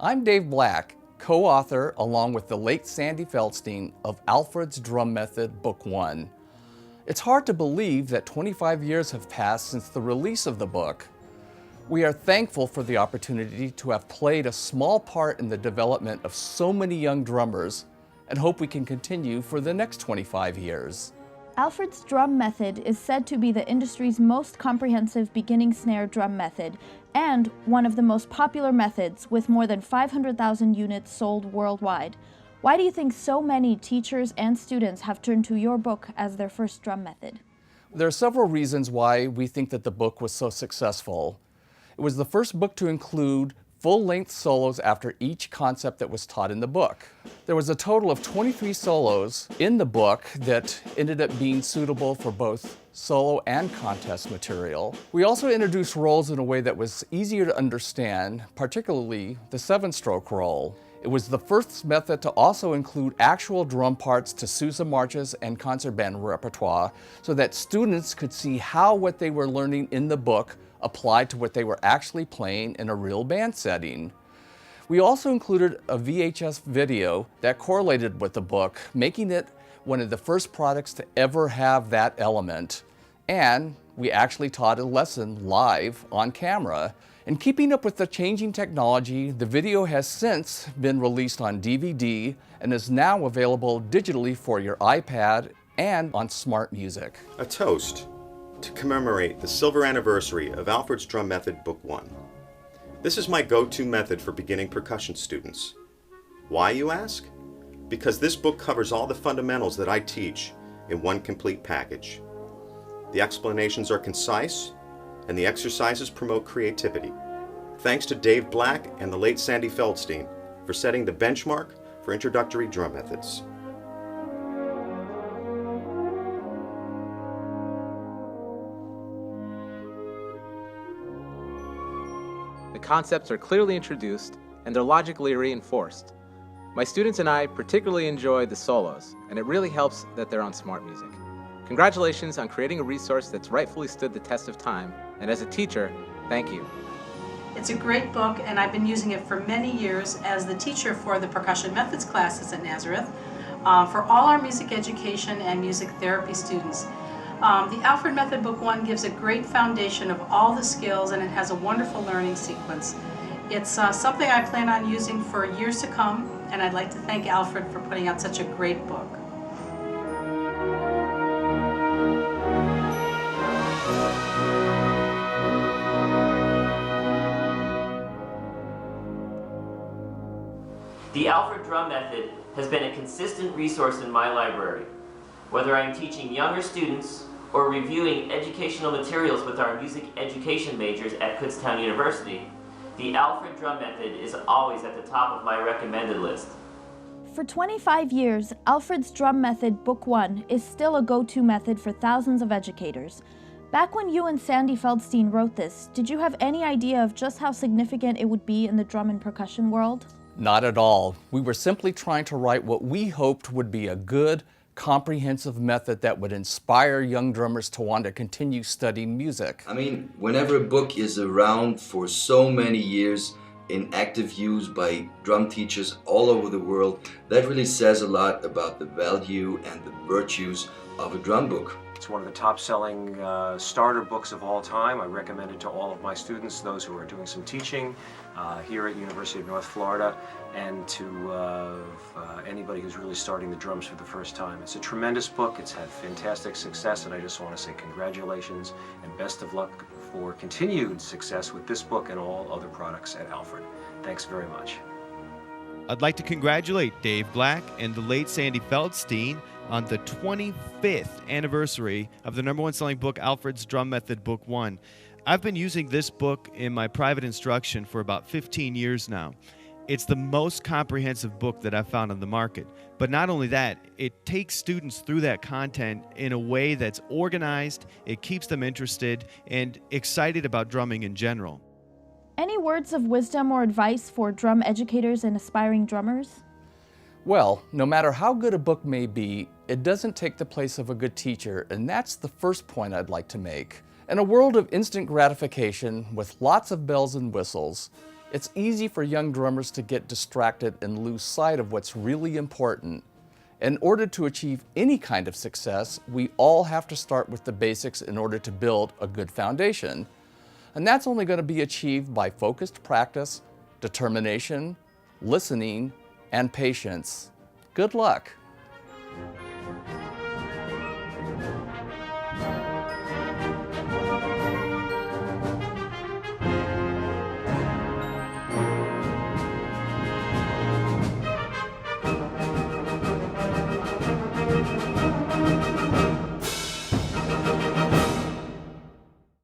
I'm Dave Black, co-author, along with the late Sandy Feldstein, of Alfred's Drum Method, Book 1. It's hard to believe that 25 years have passed since the release of the book. We are thankful for the opportunity to have played a small part in the development of so many young drummers, and hope we can continue for the next 25 years. Alfred's drum method is said to be the industry's most comprehensive beginning snare drum method and one of the most popular methods, with more than 500,000 units sold worldwide. Why do you think so many teachers and students have turned to your book as their first drum method? There are several reasons why we think that the book was so successful. It was the first book to include full-length solos after each concept that was taught in the book. There was a total of 23 solos in the book that ended up being suitable for both solo and contest material. We also introduced rolls in a way that was easier to understand, particularly the 7-stroke roll. It was the first method to also include actual drum parts to Sousa marches and concert band repertoire, so that students could see how what they were learning in the book applied to what they were actually playing in a real band setting. We also included a VHS video that correlated with the book, making it one of the first products to ever have that element. And we actually taught a lesson live on camera. In keeping up with the changing technology, the video has since been released on DVD and is now available digitally for your iPad and on smart music. A toast to commemorate the silver anniversary of Alfred's Drum Method, Book 1. This is my go-to method for beginning percussion students. Why, you ask? Because this book covers all the fundamentals that I teach in one complete package. The explanations are concise, and the exercises promote creativity. Thanks to Dave Black and the late Sandy Feldstein for setting the benchmark for introductory drum methods. The concepts are clearly introduced and they're logically reinforced. My students and I particularly enjoy the solos, and it really helps that they're on smart music. Congratulations on creating a resource that's rightfully stood the test of time, and as a teacher, thank you. It's a great book, and I've been using it for many years as the teacher for the percussion methods classes at Nazareth, for all our music education and music therapy students. The Alfred Method Book 1 gives a great foundation of all the skills, and it has a wonderful learning sequence. It's something I plan on using for years to come, and I'd like to thank Alfred for putting out such a great book. The Alfred Drum Method has been a consistent resource in my library. Whether I'm teaching younger students or reviewing educational materials with our music education majors at Kutztown University, the Alfred Drum Method is always at the top of my recommended list. For 25 years, Alfred's Drum Method Book 1 is still a go-to method for thousands of educators. Back when you and Sandy Feldstein wrote this, did you have any idea of just how significant it would be in the drum and percussion world? Not at all. We were simply trying to write what we hoped would be a good, comprehensive method that would inspire young drummers to want to continue studying music. I mean, whenever a book is around for so many years in active use by drum teachers all over the world, that really says a lot about the value and the virtues of a drum book. It's one of the top-selling starter books of all time. I recommend it to all of my students, those who are doing some teaching here at University of North Florida, and to anybody who's really starting the drums for the first time. It's a tremendous book. It's had fantastic success, and I just want to say congratulations and best of luck for continued success with this book and all other products at Alfred. Thanks very much. I'd like to congratulate Dave Black and the late Sandy Feldstein on the 25th anniversary of the #1 selling book, Alfred's Drum Method Book 1. I've been using this book in my private instruction for about 15 years now. It's the most comprehensive book that I've found on the market. But not only that, it takes students through that content in a way that's organized, it keeps them interested and excited about drumming in general. Any words of wisdom or advice for drum educators and aspiring drummers? Well, no matter how good a book may be, it doesn't take the place of a good teacher, and that's the first point I'd like to make. In a world of instant gratification with lots of bells and whistles, It's easy for young drummers to get distracted and lose sight of what's really important. In order to achieve any kind of success, we all have to start with the basics in order to build a good foundation. And that's only going to be achieved by focused practice, determination, listening, and patience. Good luck.